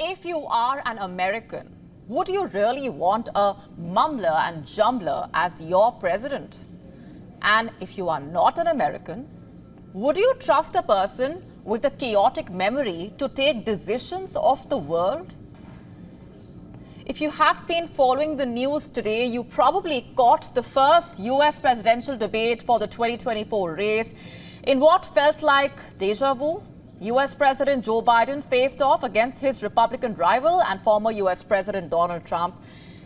If you are an American, would you really want a mumbler and jumbler as your president? And if you are not an American, would you trust a person with a chaotic memory to take decisions of the world? If you have been following the news today, you probably caught the first US presidential debate for the 2024 race in what felt like deja vu. US President Joe Biden faced off against his Republican rival and former US President Donald Trump.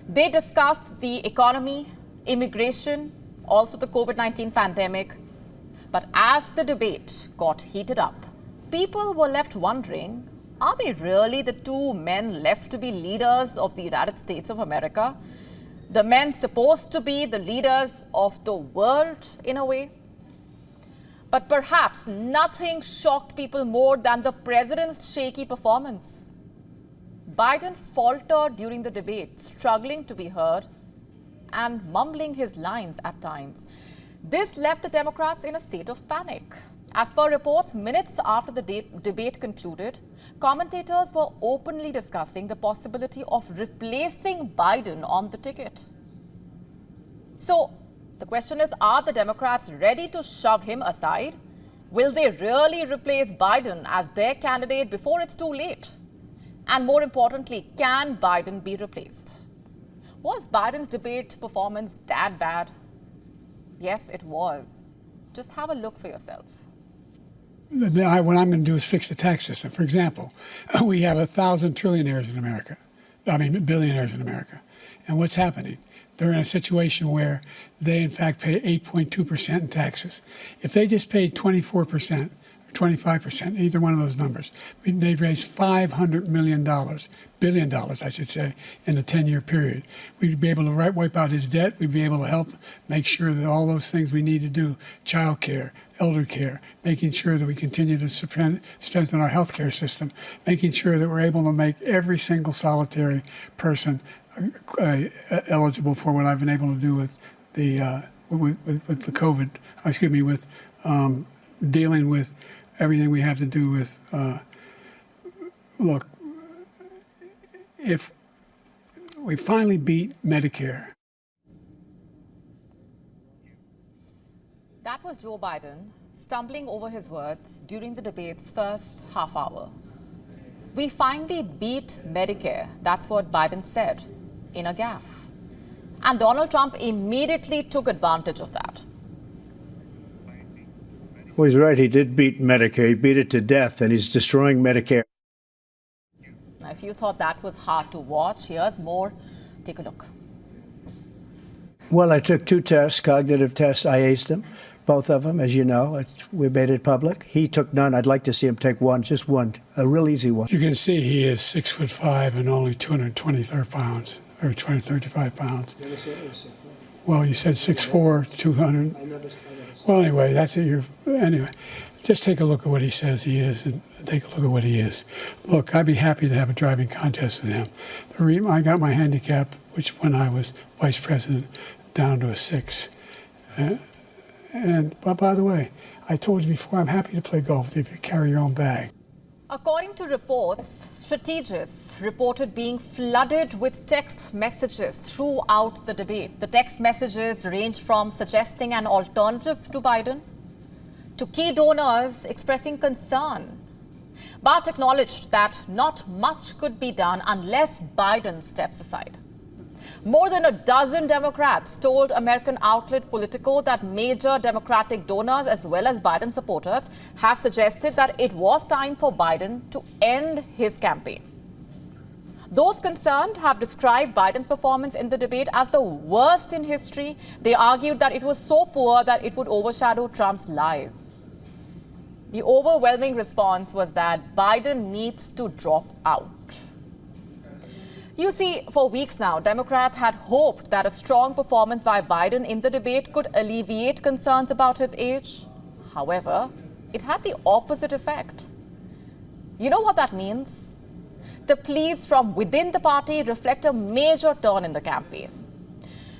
They discussed the economy, immigration, also the COVID-19 pandemic. But as the debate got heated up, people were left wondering, are they really the two men left to be leaders of the United States of America? The men supposed to be the leaders of the world in a way? But perhaps nothing shocked people more than the president's shaky performance. Biden faltered during the debate, struggling to be heard and mumbling his lines at times. This left the Democrats in a state of panic. As per reports, minutes after the debate concluded, commentators were openly discussing the possibility of replacing Biden on the ticket. So, the question is, are the Democrats ready to shove him aside? Will they really replace Biden as their candidate before it's too late? And more importantly, can Biden be replaced? Was Biden's debate performance that bad? Yes, it was. Just have a look for yourself. What I'm going to do is fix the tax system. For example, we have 1,000 trillionaires in America. Billionaires in America. And what's happening? They're in a situation where they, in fact, pay 8.2% in taxes. If they just paid 24% or 25%, either one of those numbers, they'd raise $500 billion, I should say, in a 10-year period. We'd be able to wipe out his debt. We'd be able to help make sure that all those things we need to do, child care, elder care, making sure that we continue to strengthen our healthcare system, making sure that we're able to make every single solitary person eligible for what I've been able to do with the with the COVID. With dealing with everything we have to do with. Look, if we finally beat Medicare. That was Joe Biden stumbling over his words during the debate's first half hour. We finally beat Medicare. That's what Biden said in a gaffe. And Donald Trump immediately took advantage of that. Well, he's right. He did beat Medicare. He beat it to death, and he's destroying Medicare. Now, if you thought that was hard to watch, here's more. Take a look. Well, I took 2 tests, cognitive tests. I aced them, both of them, as you know. We made it public. He took none. I'd like to see him take one, just one, a real easy one. You can see he is 6'5" and only 223 pounds, or 235 pounds. Well, you said 6'4", 200. Well, anyway, that's it. Anyway, just take a look at what he says he is, and take a look at what he is. Look, I'd be happy to have a driving contest with him. I got my handicap, which when I was vice president, down to a 6. But by the way, I told you before, I'm happy to play golf with you if you carry your own bag. According to reports, strategists reported being flooded with text messages throughout the debate. The text messages ranged from suggesting an alternative to Biden to key donors expressing concern, but acknowledged that not much could be done unless Biden steps aside. More than a dozen Democrats told American outlet Politico that major Democratic donors as well as Biden supporters have suggested that it was time for Biden to end his campaign. Those concerned have described Biden's performance in the debate as the worst in history. They argued that it was so poor that it would overshadow Trump's lies. The overwhelming response was that Biden needs to drop out. You see, for weeks now, Democrats had hoped that a strong performance by Biden in the debate could alleviate concerns about his age. However, it had the opposite effect. You know what that means? The pleas from within the party reflect a major turn in the campaign.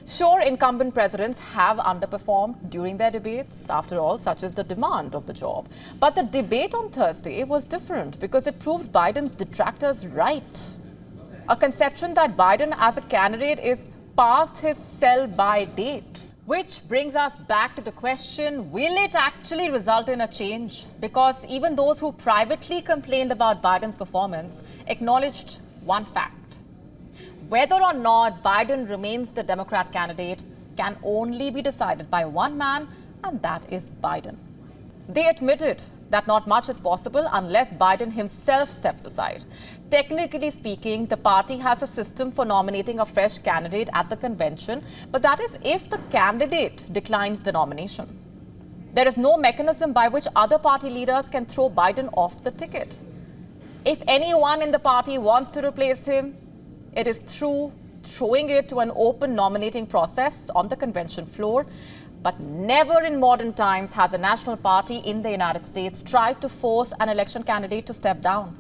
Sure, incumbent presidents have underperformed during their debates. After all, such is the demand of the job. But the debate on Thursday was different because it proved Biden's detractors right. A conception that Biden as a candidate is past his sell-by date. Which brings us back to the question, will it actually result in a change? Because even those who privately complained about Biden's performance acknowledged one fact. Whether or not Biden remains the Democrat candidate can only be decided by one man, and that is Biden. They admitted that not much is possible unless Biden himself steps aside. Technically speaking, the party has a system for nominating a fresh candidate at the convention, but that is if the candidate declines the nomination. There is no mechanism by which other party leaders can throw Biden off the ticket. If anyone in the party wants to replace him, it is through throwing it to an open nominating process on the convention floor. But never in modern times has a national party in the United States tried to force an election candidate to step down.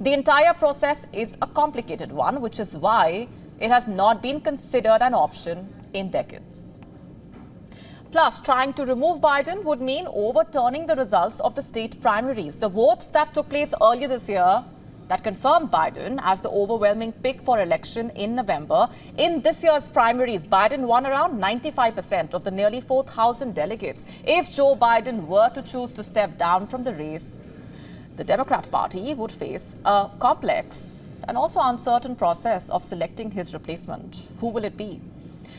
The entire process is a complicated one, which is why it has not been considered an option in decades. Plus, trying to remove Biden would mean overturning the results of the state primaries. The votes that took place earlier this year that confirmed Biden as the overwhelming pick for election in November. In this year's primaries, Biden won around 95% of the nearly 4,000 delegates. If Joe Biden were to choose to step down from the race, the Democrat Party would face a complex and also uncertain process of selecting his replacement. Who will it be?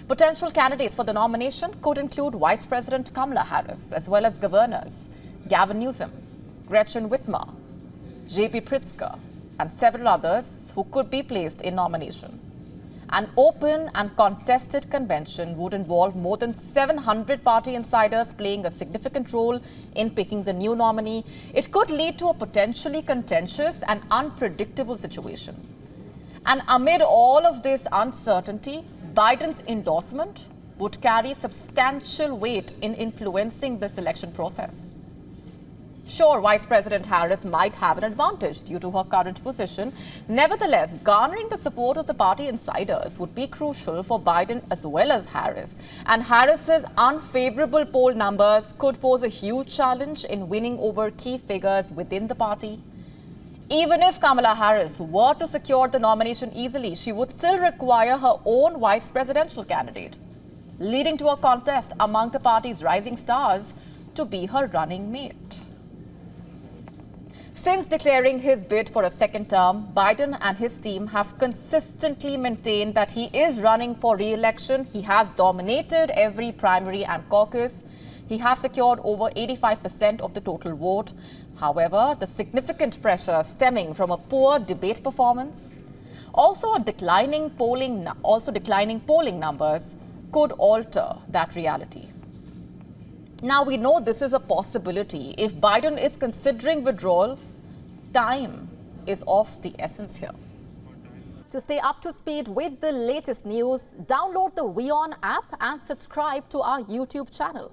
Potential candidates for the nomination could include Vice President Kamala Harris, as well as governors Gavin Newsom, Gretchen Whitmer, J.B. Pritzker, and several others who could be placed in nomination. An open and contested convention would involve more than 700 party insiders playing a significant role in picking the new nominee. It could lead to a potentially contentious and unpredictable situation. And amid all of this uncertainty, Biden's endorsement would carry substantial weight in influencing this election process. Sure, Vice President Harris might have an advantage due to her current position. Nevertheless, garnering the support of the party insiders would be crucial for Biden as well as Harris. And Harris's unfavorable poll numbers could pose a huge challenge in winning over key figures within the party. Even if Kamala Harris were to secure the nomination easily, she would still require her own vice presidential candidate, leading to a contest among the party's rising stars to be her running mate. Since declaring his bid for a second term, Biden and his team have consistently maintained that he is running for re-election. He has dominated every primary and caucus. He has secured over 85% of the total vote. However, the significant pressure stemming from a poor debate performance, also declining polling numbers, could alter that reality. Now, we know this is a possibility. If Biden is considering withdrawal, time is of the essence here. To stay up to speed with the latest news, download the WION app and subscribe to our YouTube channel.